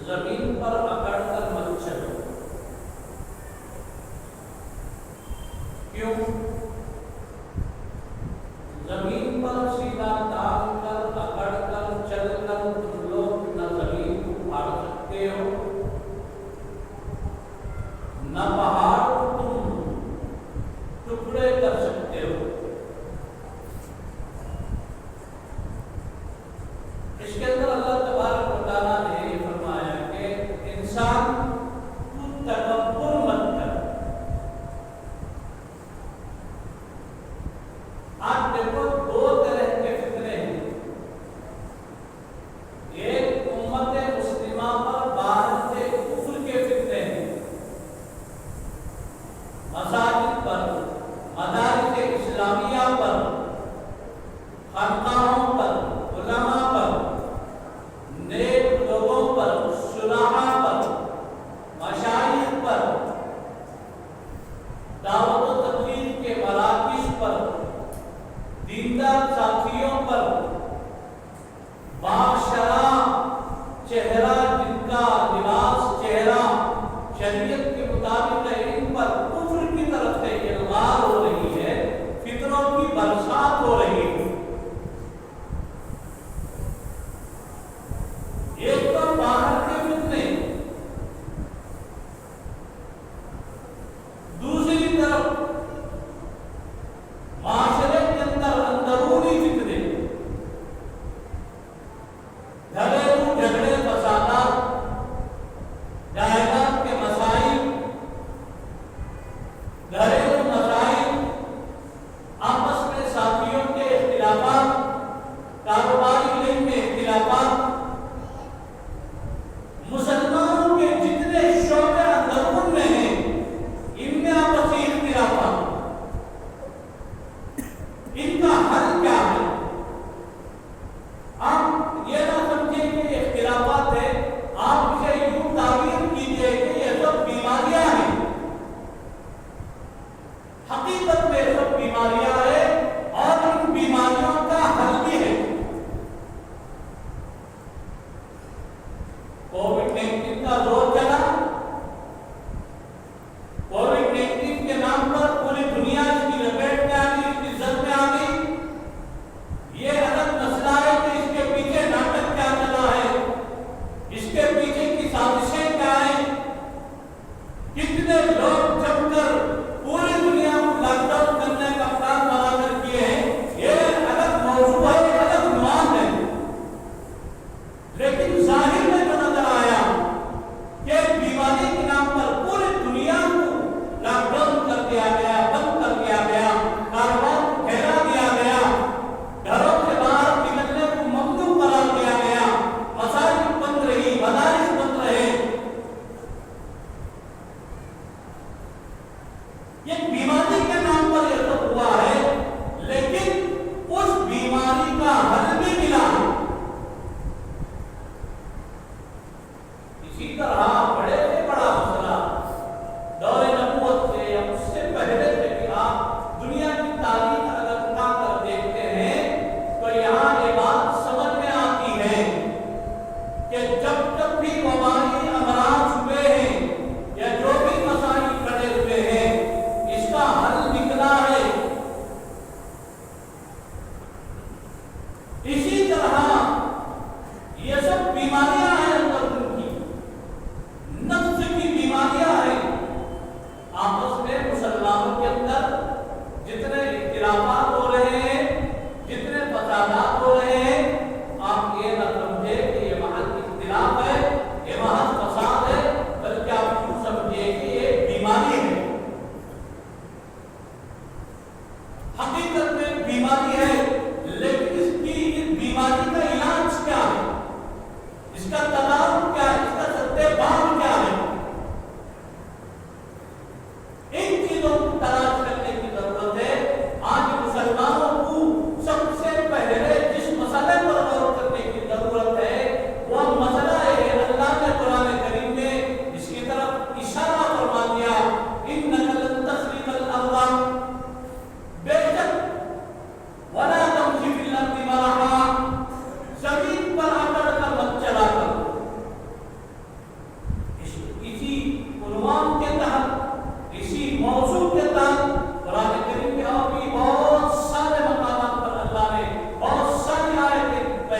زمین پر اکڑ کر مت چلو. کیوں؟ زمین پر سیدھا تان کر اکڑ کر چل کر تم لوگ نہ زمین کو پھاڑ سکتے ہو نہ پہاڑ کو تم ٹکڑے کر سکتے ہو. اس کے اندر اللہ تبارک و تعالیٰ نے یہ فرمایا کہ انسان تو تکبر مت کر. آج دیکھو دو طرح کے فتنے ہیں. ایک امت مسلمہ پر باہر سے کفر کے فتنے ہیں، مساجد پر، مدارس اسلامیہ پر، خانقاہوں پر، علماء پر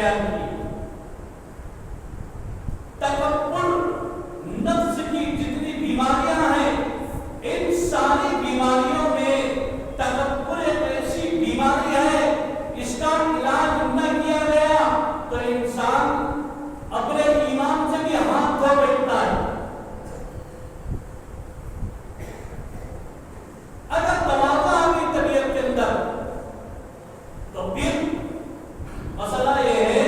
بیان کی. تکبر نفس کی جتنی بیماریاں ہیں ان ساری بیماریوں میں تکبر ایک ایسی بیماری ہے اس کا علاج نہ کیا گیا تو انسان اپنے ایمان سے بھی ہاتھ دھو بیٹھتا ہے. اگر تواضع آ گئی طبیعت کے اندر تو پھر مسئلہ یہ ہے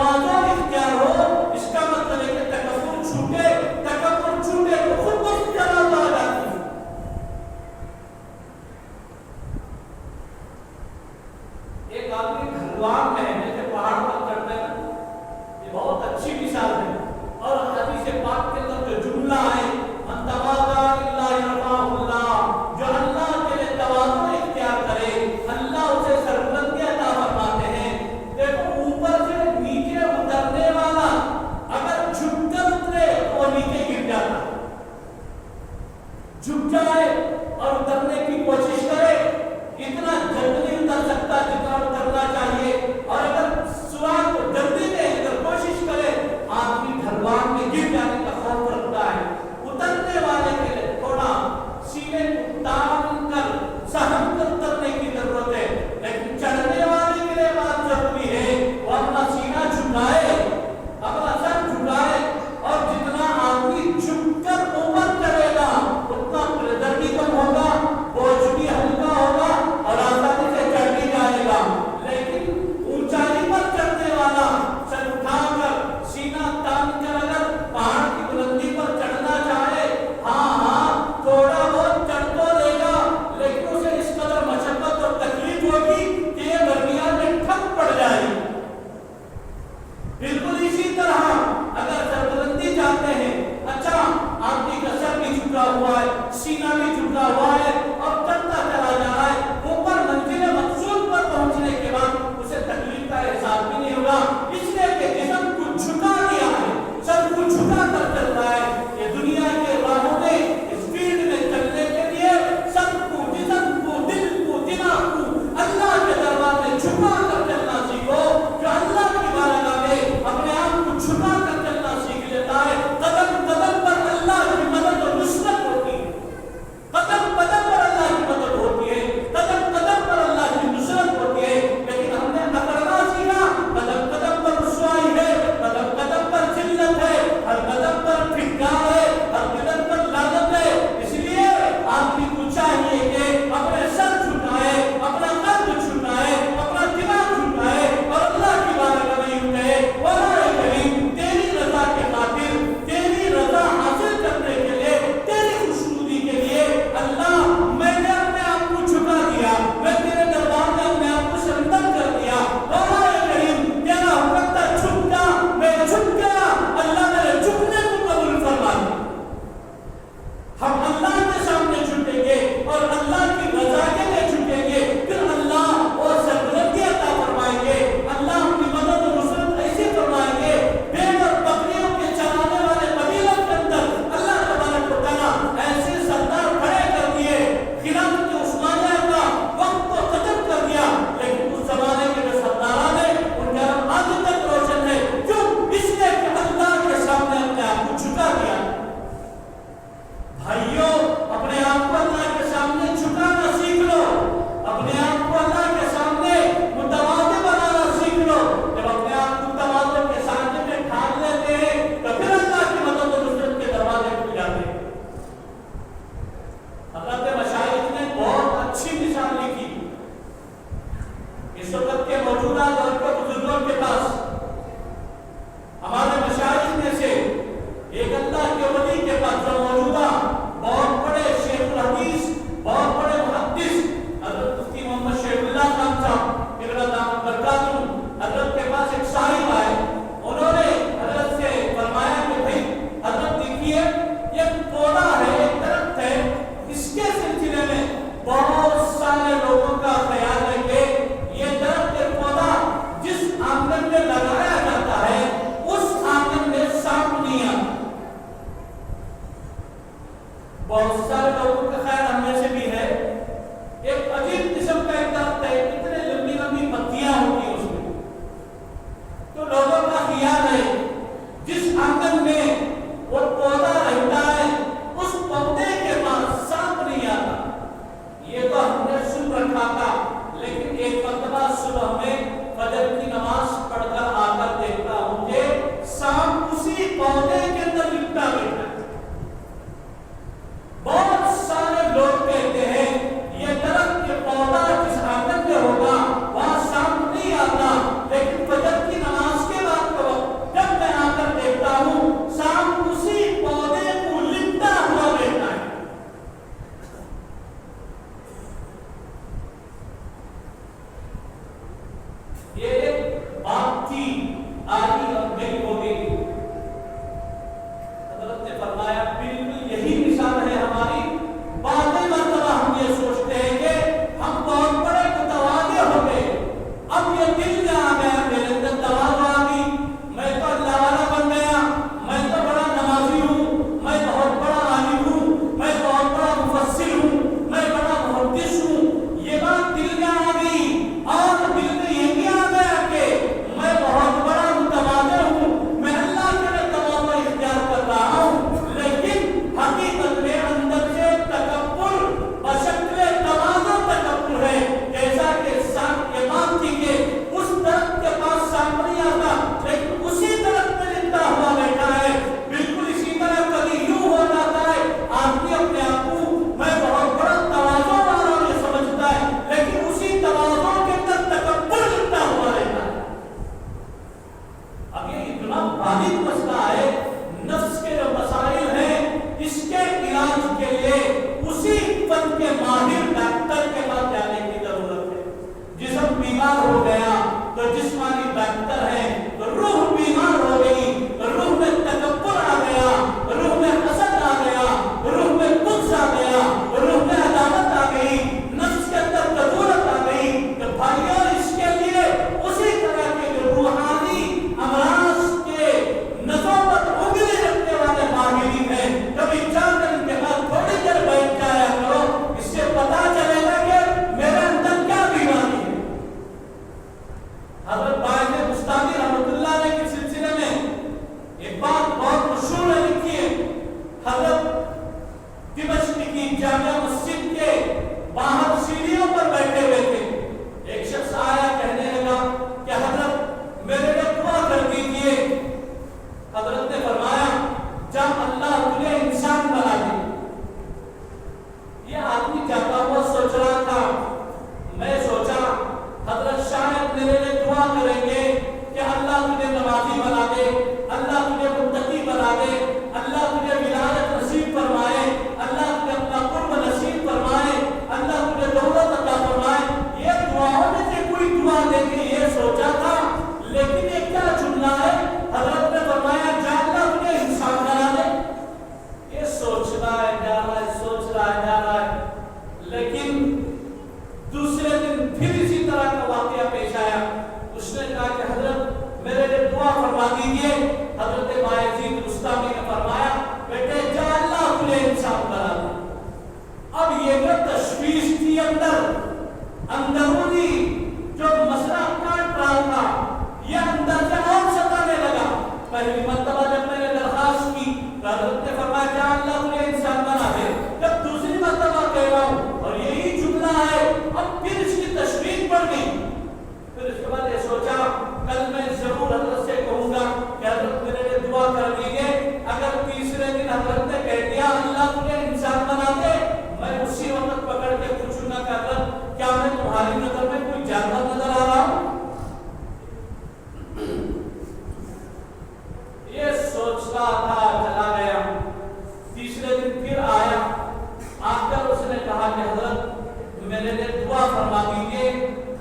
तवाज़ु इख्तियार हो, इसका मतलब है कि तकब्बुर छूटे तो खुद को जलाल आ जाती है। एक आदमी ढलवान में जैसे पहाड़ पर चढ़ते हैं, ये बहुत अच्छी मिसाल है। और हदीस पाक के अंदर जो जुमला है, मन तवाज़ा लिल्लाहि रफ़अहुल्लाह, जो अल्लाह के लिए तवाज़ु इख्तियार करे, अल्लाह उसे सरबुलंदी अता फरमाते हैं। देखो ऊपर से नीचे उतरने वाला अगर झुककर उतरे तो वो नीचे गिर जाता, झुक जाए और उतरने की कोशिश करे, इतना जल्दी उतर सकता जितना उतरना चाहिए। और अगर सुराग को जल्दी दे अगर कोशिश करे, आदमी ढलवान में गिर जाने का खौफ रखता है। उतरने वाले के लिए थोड़ा सीने को तान कर सहम कर उतरने की जरूरत है, लेकिन चढ़ने वाले के लिए बात जरूरी है वो अपना सीना झुकाए, अपना सर झुकाए। और जितना आदमी झुककर ऊपर चढ़ेगा उतना प्रेशर भी कम होगा, बोझ भी हल्का होगा और आसानी से चढ़ भी जाएगा। लेकिन ऊंचाई पर चढ़ने वाला सर उठाकर सीना तान कर अगर पहाड़ की बुलंदी पर चढ़ना चाहे, हाँ थोड़ा बहुत चढ़ तो लेगा, लेकिन उसे इस कदर मशक्कत और तकलीफ होगी कि ये दरमियान में ठप पड़ जाएगी। बिल्कुल इसी तरह अगर सरबुलंदी चाहते हैं, अच्छा आदमी का सर भी झुका हुआ है, सीना भी झुका हुआ है और चढ़ता चला जा रहा है, ऊपर मंजिल मकसूद पर पहुंचने के बाद उसे तकलीफ का एहसास भी नहीं होगा, इसलिए कि जिस्म को झुका दिया है, सर को झुका कर चल रहा है। ये दुनिया के राहों में स्पीड में चलने के लिए सर को, जिस्म को, दिल को, दिमाग को अल्लाह के दरबार में झुका कर चलना सीखो। जो अल्लाह की बारगाह में अपने आप को झुका कर चलना सीख लेता है, कदम कदम पर अल्लाह की मदद और नुसरत होती है, कदम कदम पर अल्लाह की मदद होती है, कदम कदम पर अल्लाह की नुसरत होती है। लेकिन हमने अकड़ना सीखा, कदम कदम पर रुसवाई है, कदम कदम पर जिल्लत है, हर कदम पर फिटकार है, हर कदम पर लानत है। इसलिए आदमी को चाहिए कि अपने सर झुकाए, अपना कल्ब झुकाए, अपना दिमाग झुकाए और अल्लाह की बारगाह में यूं कहे, वाला करीम तेरी रजा के खातिर, तेरी रजा हासिल करने के लिए, तेरी खुशनुदी के लिए अल्लाह मैंने अपने आप को झुका दिया, मैं तेरे दरबार में अपने आप को सरंदर कर दिया। वाला करीम तेरा हुक्म था झुक जा, मैं झुक गया, अल्लाह मेरे झुकने को कबूल फरमा ले। हम अल्लाह के सामने झुकेंगे और अल्लाह की रजा के लिए झुकेंगे, फिर अल्लाह और सरबुलंदी अता फरमाएंगे, अल्लाह अपनी मदद और नुसरत ऐसे फरमाएंगे। भेड़ और बकरियों के चराने वाले कबीलों के अंदर अल्लाह तबारक व तआला ऐसे सरदार खड़े कर दिए, खिलाफत उस्मानिया का वक्त तो खत्म कर दिया, लेकिन उस जमाने के जो सरदार ने उनका नाम आज तक रोशन है। क्यों? इसलिए कि अल्लाह के सामने अपने आप को झुका दिया। भाइयों, अपने आप को अल्लाह के सामने झुकाना सीख लो, अपने आप को अल्लाह के सामने मुतवाज़े बनाना सीख लो। जब अपने आप को तवाज़े के सामने में ठान लेते हैं तो फिर अल्लाह की मदद और नुसरत के दरवाजे खुल जाते हैं। हज़रत मशाइख ने बहुत अच्छी मिसाल लिखी। इस वक्त के मौजूदा दौर के बुजुर्गों के पास हमारे मशाइख में से एक अल्लाह के वली के पास जो मौजूदा बहुत बड़े शेखुल हदीस, बहुत बड़े मुहद्दिस हज़रत मुफ्ती मोहम्मद शहीदुल्लाह खान साहब इब्राहिम बरकातुहू, हज़रत के पास एक साहिब आए, उन्होंने हज़रत से फरमाया कि भाई हज़रत देखिए ये पौधा है, एक दरख्त है, इसके सिलसिले में बहुत सारे लोगों का ख्याल है कि ये दरख्त एक पौधा जिस आंगन में लगाया जाता है उस आंगन में सांप नहीं आता। बहुत सारे लोगों का ख्याल हमें से भी है, एक अजीब किस्म का एक दरख्त है, इतने लंबी लंबी पत्तियां होती हैं उसमें, तो लोगों का ख्याल है जिस आंगन में वो पौधा रहता है उस पौधे के पास सांप नहीं आता। ये तो हमने सुन रखा था, लेकिन एक मर्तबा सुबह में फजर की नमाज पढ़कर आकर देखता हूं कि सांप उसी पौधे के अंदर लिपटा बैठा है। बहुत सारे लोग कहते हैं ये दरख्त के पौधा जिस आंगन में होगा वहां सांप नहीं आता, लेकिन फजर की नमाज के बाद वाहिद मसला है, नफ्स के जो मसाइल हैं, इसके इलाज के लिए उसी फन के माहिर डॉक्टर के पास जाने की जरूरत है। जिस्म बीमार हो गया तो जिस्मानी डॉक्टर है, रूह बीमार हो गई, रूह में तकब्बुर आ गया, रूह में हसद आ गया, रूह में बुग़्ज़ आ गया, रूह में अदावत आ गई, नफ्स के अंदर कदूरत आ गई। तो भाइयों, इसके लिए उसी तरह के जो रूहानी अमराज के नज़ों पर उंगली रखने वाले माहिरीन हैं, कभी जाकर इनके पास थोड़ी देर बैठ जाया करो, इससे पता चलेगा कि मेरे अंदर क्या बीमारी है। हज़रत बायज़ बुस्तामी रहमतुल्लाह ने के सिलसिले में एक बात बहुत मशहूर लिखी है। हज़रत दिमश्क की जामिया मस्जिद के बाहर सीढ़ियों पर बैठे हुए थे। एक शख्स आया, कहने लगा कि हज़रत मेरे लिए दुआ कर दीजिए। हज़रत ने फरमाया, जा अल्लाह तुझे इंसान बना दे। ये आदमी जाता हुआ सोच रहा था, मैं सोचा हज़रत शायद मेरे लिए दुआ करेंगे कि अल्लाह तुझे नमाज़ी बना दे, अल्लाह तुझे मुत्तकी बना दे, अल्लाह तुझे विलायत नसीब फरमाए, अल्लाह तुझे अपना कुर्ब नसीब फरमाए, अल्लाह तुझे दौलत अता फरमाए। ये दुआओं में से कोई दुआ देंगे ये सोचा था, लेकिन ये क्या जुमला है? हज़रत ने फरमाया, जा अल्लाह तुझे इंसान बना दे। ये सोच रहा है, जा रहा है, सोच रहा है, जा रहा है, लेकिन दूसरे दिन फिर इसी तरह का वाकया पेश आया। उसने कहा कि हज़रत मेरे लिए दुआ फरमा दीजिए। हज़रत बायज़ीद बुस्तामी ने फरमाया, बेटे जा अल्लाह तुझे इंसान बना दे। अब ये जो तशवीश थी अंदरूनी जो मसला काट रहा था, ये अंदर से और सताने लगा। पहली मर्तबा जब मैंने दरखास्त की, हज़रत ने फरमाया, जा अल्लाह तुझे इंसान बना दे। जब दूसरी मर्तबा कह रहा हूँ और यही जुमला है, अब फिर इसकी तशवीश बढ़ गई। फिर उसके बाद ये सोचा, कल मैं जरूर हज़रत से कहूँगा कि हज़रत मेरे लिए दुआ कर दीजिए। अगर तीसरे दिन हज़रत ने कह दिया अल्लाह तुझे इंसान बना दे, मैं उसी वक्त पकड़ के पूछूंगा कि हज़रत क्या मैं तुम्हारी नजर में कोई जानवर नजर आ रहा हूँ? ये सोच रहा था, चला गया। तीसरे दिन फिर आया, आकर उसने कहा कि हज़रत मेरे लिए दुआ फरमा दीजिए।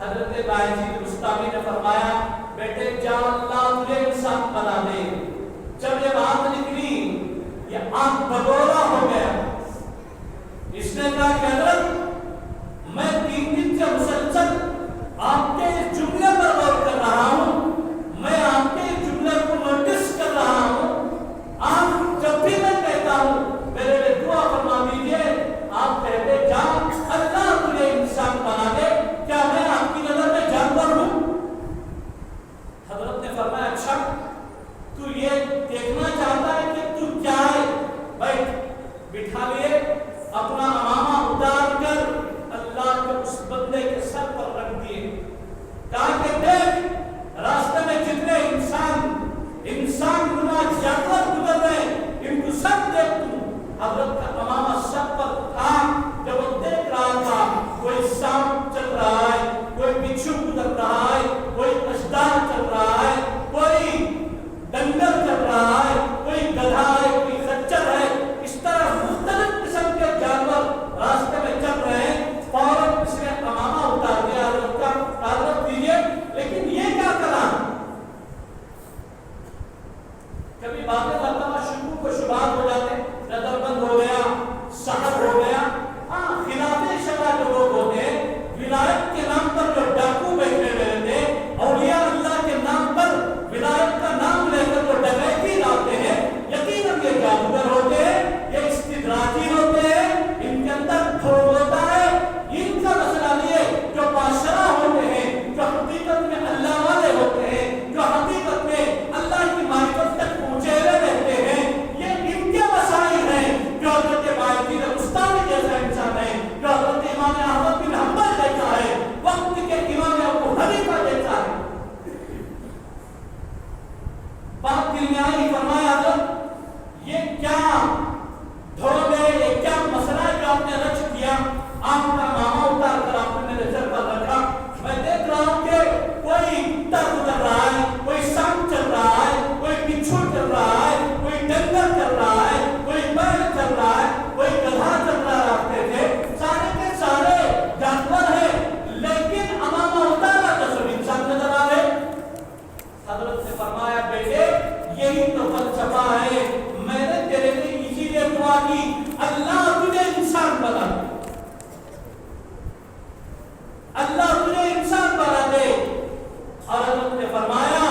हज़रत बायज़ीद बुस्तामी ने फरमाया, बेटे जा अल्लाह तुझे इंसान बना दे। जब ये बात निकली, ये आंख बगोला हो गया। इसने कहा कि हज़रत मैं 3 दिन से मुसलसल आपके इस जुमले पर गौर कर रहा हूँ, मैं आपके इस जुमले को नोटिस कर रहा हूँ। आप जब भी मैं कहता हूँ मेरे लिए दुआ फरमा दीजिए, आप कहते जा अल्लाह तुझे इंसान बना दे। क्या मैं आपकी नजर में जानवर हूँ? हज़रत ने फरमाया, अच्छा तू ये देखना चाहता है कि तू क्या है? बैठ। बिठा लिए, अपना अमामा उतार कर अल्लाह के उस बंदे के सर पर रख दिए। कहा कि देख, रास्ते में जितने इंसान नुमा जानवर गुजर रहे, इनको सब देख तू। हज़रत का अमामा सर पर था। जब वो देख रहा था, कोई सांप चल रहा है, कोई बिच्छू गुजर रहा है, कोई अजदार चल रहा है, कोई डंगर चल रहा है, कोई गधा है, कोई खच्चर है, इस तरह मुख्तलिफ किस्म के जानवर रास्ते में चल रहे हैं। फौरन इसने अमामा उतार दिया, हज़रत का ताल्लुक दीजिए। लेकिन ये क्या करा? कभी बातें मरतबा शुरू को शुबात हो जाते, नजरबंद हो गया, सहर हो गया। हाँ, खिलाफे शरा जो लोग होते हैं, विलायत के नाम पर जो डाकू बैठे हुए थे, औलिया अल्लाह के नाम पर विलायत का नाम लेकर जो डकैती लाते हैं, यकीनन ये जादूगर होते हैं, ये इस्तिदराजी होते हैं, इनके अंदर खोट होता है। इनका मसला नहीं है। जो बादशाह होते हैं, जो हकीकत में अल्लाह वाले होते हैं, जो हकीकत में अल्लाह की मारिफत तक पहुंचे हुए रहते फरमाया बेटे यही तो फलसफा है, मैंने तेरे लिए इसीलिए दुआ की अल्लाह तुझे इंसान बना दे, अल्लाह तुझे इंसान बना दे। और हज़रत ने फरमाया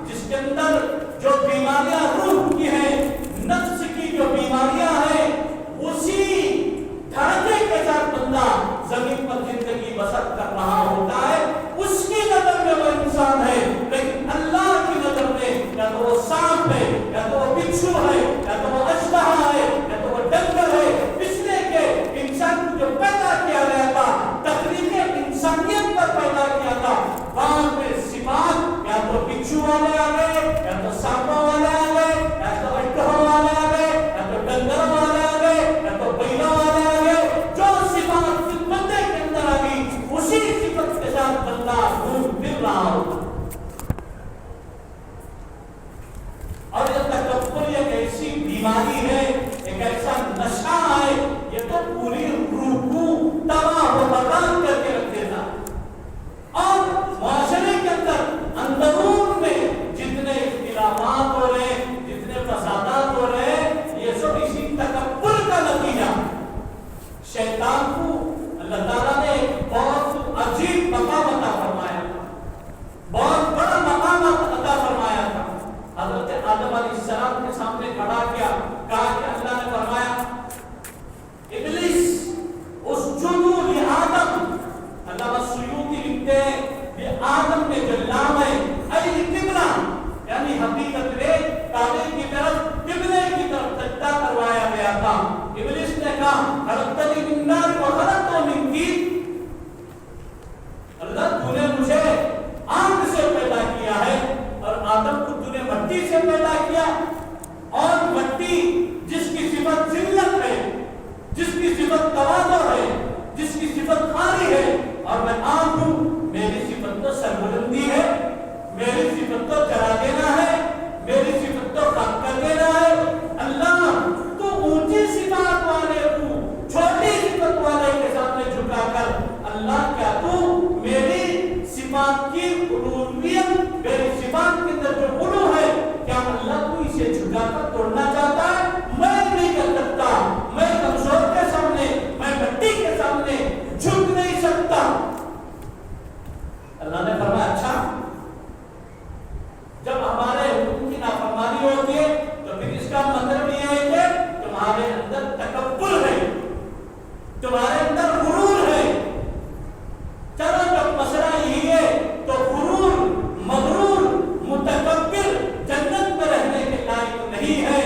जिसके अंदर जो बीमारियां रूह की हैं, नफ्स की जो बीमारियां हैं, उसी ढांचे के साथ बंदा जमीन पर जिंदगी बसर कर रहा होता है, उसकी नजर में वो इंसान है, लेकिन अल्लाह की नजर में या तो वो सांप है, या तो वो बिच्छू है, या तो वो अजदहा है, या तो वो डंगर है। इसलिए के इंसान को जो पैदा किया गया था तकलीफे इंसानियत पर पैदा किया था, बाद में सिफात या तो बिच्छू वाले आ गए, या तो सांपों वाले आ गए, या तो अजदहा वाले आ गए, या तो डंगर वाले आ गए, या तो बैलों वाले आ गए। जो सिफात बंदे के अंदर आ गई उसी सिफत के साथ बंदा घूम फिर रहा होता। और ये तकब्बुर एक ऐसी बीमारी है, एक ऐसा नशा है, ये तो पूरी रूह को तबाह व बर्बाद करके रख देता। और माशरे के अंदर अंदरून में जितने इख्तिलाफात हो रहे, जितने फसादात हो रहे, ये सब इसी तकब्बुर का नतीजा। शैतान को अल्लाह ताला ने एक बहुत अजीब मकाम अता फरमाया था, बहुत बड़ा मकाम अता फरमाया था। हज़रत आदम अलैहिस्सलाम के सामने खड़ा किया, कहा कि अल्लाह ने फरमाया इब्लिस उसजुदू लि आदम। अल्लामा सुयूती लिखते हैं ये आदम में जो लाम है अल किबला, यानी हकीकत में काबे की तरफ किबले की तरफ सजदा करवाया गया था। इब्लिस ने कहा खलक़तनी मिन नार व खलक़तहू मिन तीन, अल्लाह तूने मुझे आग से पैदा किया है और आदम को तूने मिट्टी से पैदा किया, और मिट्टी जिसकी सिफत जिल्लत है, जिसकी सिफत तवाज़ु है, जिसकी सिफत खाली है, और मैं आग हूं, मेरी सिफत तो सरबुलंदी है, मेरी सिफत तो जला देना है, मेरी सिफत तो खाक कर देना है। अल्लाह तो ऊंची सिफत वाले को छोटी सिफत वाले के सामने झुकाकर अल्लाह क्या तू मेरी सिफात की उलूहियत, मेरी सिफात के अंदर जो उलू है, क्या अल्लाह तू इसे झुकाकर तोड़ना चाहता है? मैं नहीं कर सकता, मैं कमजोर के सामने, मैं मिट्टी के सामने झुक नहीं सकता। अल्लाह ने फरमाया अच्छा, जब हमारे हुक्म की नाफरमानी होती है तो फिर इसका मतलब ये है कि तुम्हारे अंदर तकब्बुर है, तुम्हारे अंदर गुरूर है। चलो जब मसला यही है तो गुरूर, मगरूर, मुतकब्बिर जन्नत में रहने के लायक नहीं है।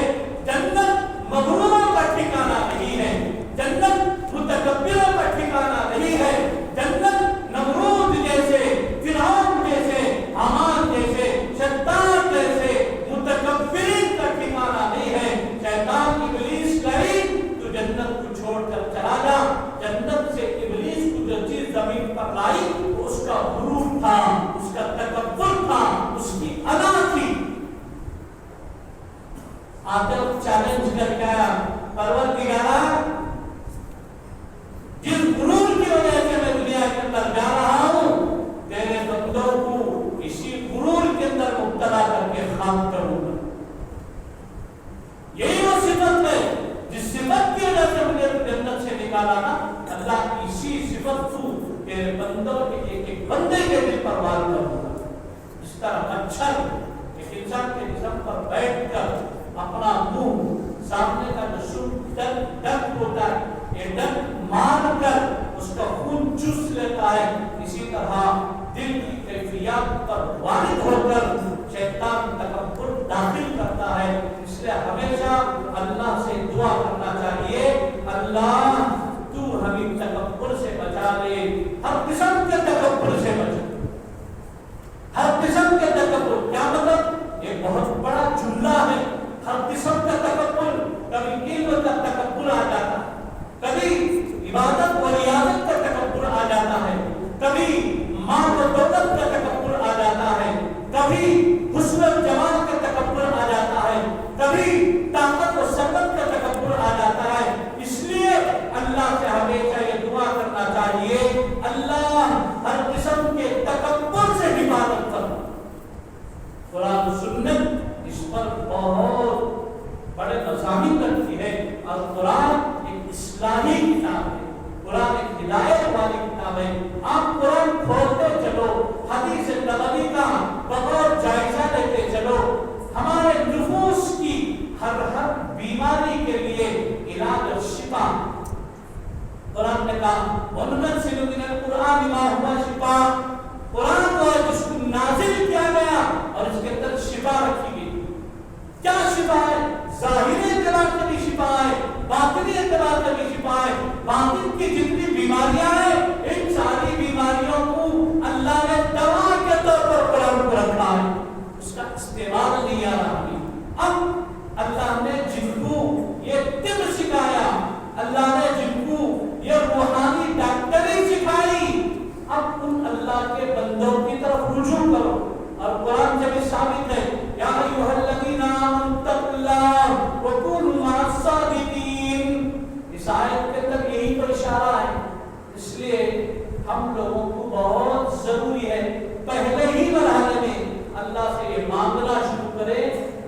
जन्नत मगरूरों का ठिकाना नहीं है, जन्नत मुतकब्बिरों का ठिकाना नहीं है। जन्नत नमरूद जैसे, फिरौन जैसे, हामान जैसे, शैतान जैसे मुतकब्बिरीन का ठिकाना नहीं है। शैतान इब्लीस कहीं तो जन्नत को छोड़कर चला जा। जन्नत से इब्लीस को जो चीज जमीन पर लाई वो उसका गुरूर था, उसका तकब्बुर था, उसकी अदा थी। आदम चैलेंज करके आया, परवरदिगारा जिस गुरूर की वजह से मैं दुनिया के अंदर जा रहा हूं, तेरे बंदों को इसी गुरूर के अंदर मुब्तला करके खाक करूंगा। यही वो सिफत है जिस सिफत की वजह से मुझे जन्नत से निकाला ना, अल्लाह इसी सिफत को तेरे बंदों के एक एक बंदे के दिल पर वार करूंगा। इस तरह अक्षर एक इंसान के जिस्म पर बैठकर अपना मुंह सामने का जो शुद्ध डक होता है, ये डक मार कर उसका खून चूस लेता है, इसी तरह दिल की कैफियत पर वारिद होकर शैतान तकब्बुर दाखिल करता है। इसलिए हमेशा अल्लाह से दुआ करना चाहिए, अल्लाह तू हमें तकब्बुर से बचा ले, हर किस्म के तकब्बुर से बचा, हर किस्म के तकब्बुर। क्या मतलब? एक बहुत बड़ा जुमला है, हर किस्म का तकब्बुर। कभी इल्म का तकब्बुर आ जाता है, कभी इबादत व रियाजत का तकब्बुर आ जाता है, कभी माल व दौलत का तकब्बुर आ जाता है, कभी हुस्न व जमाल का तकब्बुर आ जाता है, कभी ताकत व सबत का तकब्बुर आ जाता है। इसलिए अल्लाह से हमेशा ये दुआ करना चाहिए, अल्लाह हर किस्म के तकब्बुर से हिफाजत कर। कुरान सुन्नत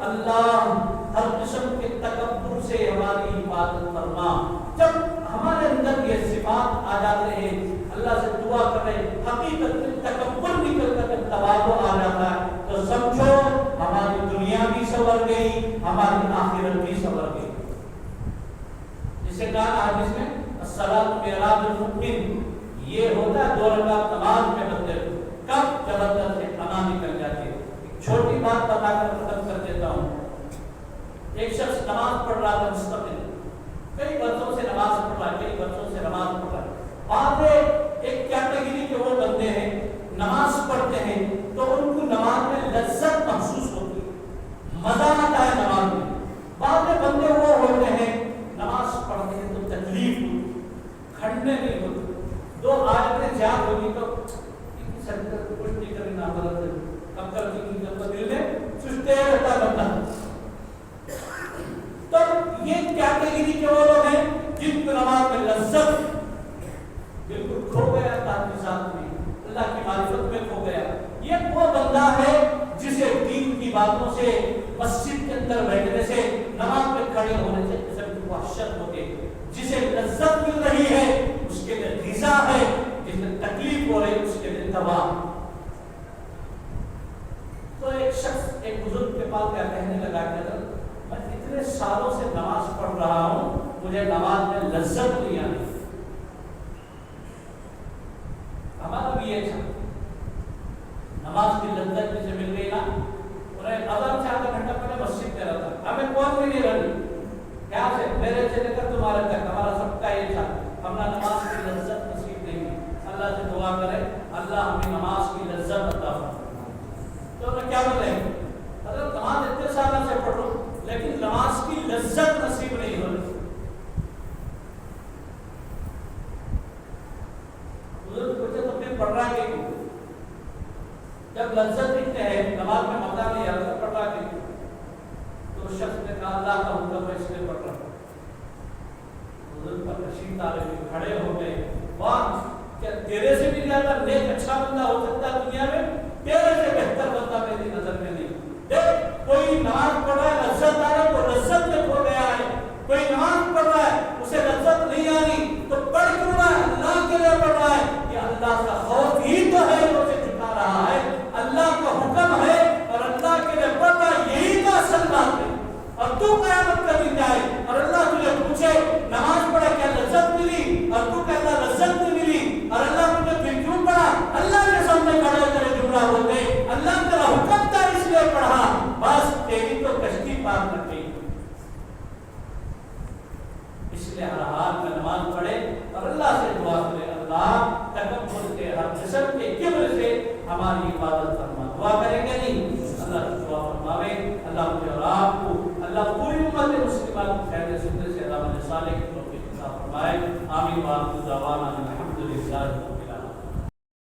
اللہ ہر قسم کے تکبر سے ہماری حفاظت فرما. جب ہمارے اندر یہ صفات آ جاتے ہیں اللہ سے دعا کریں, حقیقت میں تکبر نکل کر تواضع آ جاتا ہے, تو سمجھو ہماری دنیا بھی سنور گئی, ہماری آخرت بھی سنور گئی. جسے کہا حدیث میں الصلاۃ معراج المؤمن, یہ ہوتا ہے 2 رکعت نماز میں بندے کب جب اندر سے انا نکل جاتی ہے. چھوٹی بات بتا کر ختم کر دیتا ہوں. ایک شخص نماز پڑھ رہا تھا مستقل, کئی برسوں سے نماز پڑھ رہا ہے, کئی برسوں سے نماز پڑھ رہا ہے. بعد ایک کیٹیگری کے وہ بندے ہیں نماز پڑھتے ہیں تو ان کو نماز میں لذت محسوس ہوتی ہے, مزہ آتا ہے نماز میں. بعد میں بندے وہ ہوتے ہیں نماز پڑھتے ہیں تو تکلیف ہوتی, کھڑنے نہیں ہوتی, 2 آیتیں یاد ہوگی تو کچھ نہیں کرنا کب کر کی دل میں سوچتے رہتا بندہ. تو یہ کیٹیگری کے وہ لوگ ہیں جن کو نماز میں لذت بالکل کھو گیا, تعلقات میں اللہ کی معرفت میں کھو گیا. یہ وہ بندہ ہے جسے دین کی باتوں سے, مسجد کے اندر بیٹھنے سے, نماز میں کھڑے ہونے سے جسم کی وحشت ہوتی ہے. جسے لذت مل رہی ہے اس کے لیے غذا ہے, جسے تکلیف ہو رہی ہے اس کے لیے دوا. تو ایک شخص ایک بزرگ کے پاس کیا کہنے لگا کہ میں اتنے سالوں سے نماز پڑھ رہا ہوں, مجھے نماز میں لذت نہیں آتی. ہمارا بھی یہ تھا, نماز کی لذت جسے مل گئی نا, انہیں اذان سے آدھا گھنٹہ پہلے مسجد میں رہتا, ہمیں کون بھی نہیں رہی کیا سے میرے سے لے کر تمہارے تک, ہمارا سب کا یہ تھا. ہمارا نماز کی لذت نصیب نہیں ہے. اللہ سے دعا کرے اللہ ہمیں نماز کی لذت عطا فرمائے. تو میں کیا بول رہے ہیں, حضرت نماز اتنے سالوں سے پڑھو لیکن نماز کی لذت نصیب نہیں ہو رہی. پڑھ رہا کہ جب لذت اتنے ہے نماز میں مزہ نہیں آتا, پڑھ رہا کہ تو شخص نے کہا اللہ کا حکم ہے اس لیے پڑھ رہا. حضرت پر تشریف لائے, کھڑے ہو گئے, واہ کیا تیرے سے بھی زیادہ نیک اچھا بندہ ہو سکتا ہے دنیا میں, تیرے سے بہتر بندہ میری نظر میں نہیں. دیکھ کوئی نماز پڑھ رہا ہے لذت آ رہا ہے تو لذت میں کھو گیا ہے, کوئی نماز پڑھ رہا ہے اسے لذت نہیں آ رہی تو پڑھ کیوں رہا ہے, اللہ کے لیے پڑھ رہا ہے. یہ اللہ کا خوف ہی تو ہے جو اسے جھکا رہا ہے, اللہ کا حکم ہے اور اللہ کے لیے پڑھ رہا ہے, یہی تو اصل بات ہے. اور تو قیامت کا دن جائے اور اللہ تجھے پوچھے نماز پڑھا کیا لذت ملی, اور تو کہتا لذت نہیں ملی, اور اللہ مجھے پھر کیوں پڑھا, اللہ کے سامنے کھڑے ہو کر جملہ بولتے اللہ تیرا حکم تھا اس لیے پڑھا, بس تیری تو کشتی پار کر گئی. اس لیے ہر حال میں نماز پڑھے اور اللہ سے دعا کرے اللہ تکبر سے, ہر جسم کے کبر سے ہماری حفاظت فرما. دعا کریں گے نہیں, اللہ کی دعا فرماوے. اللہ مجھے اور آپ کو, اللہ پوری امت مسلمہ کو خیر سننے سے اللہ صالح کی توفیق عطا فرمائے. آمین. وآخر دعوانا الحمدللہ.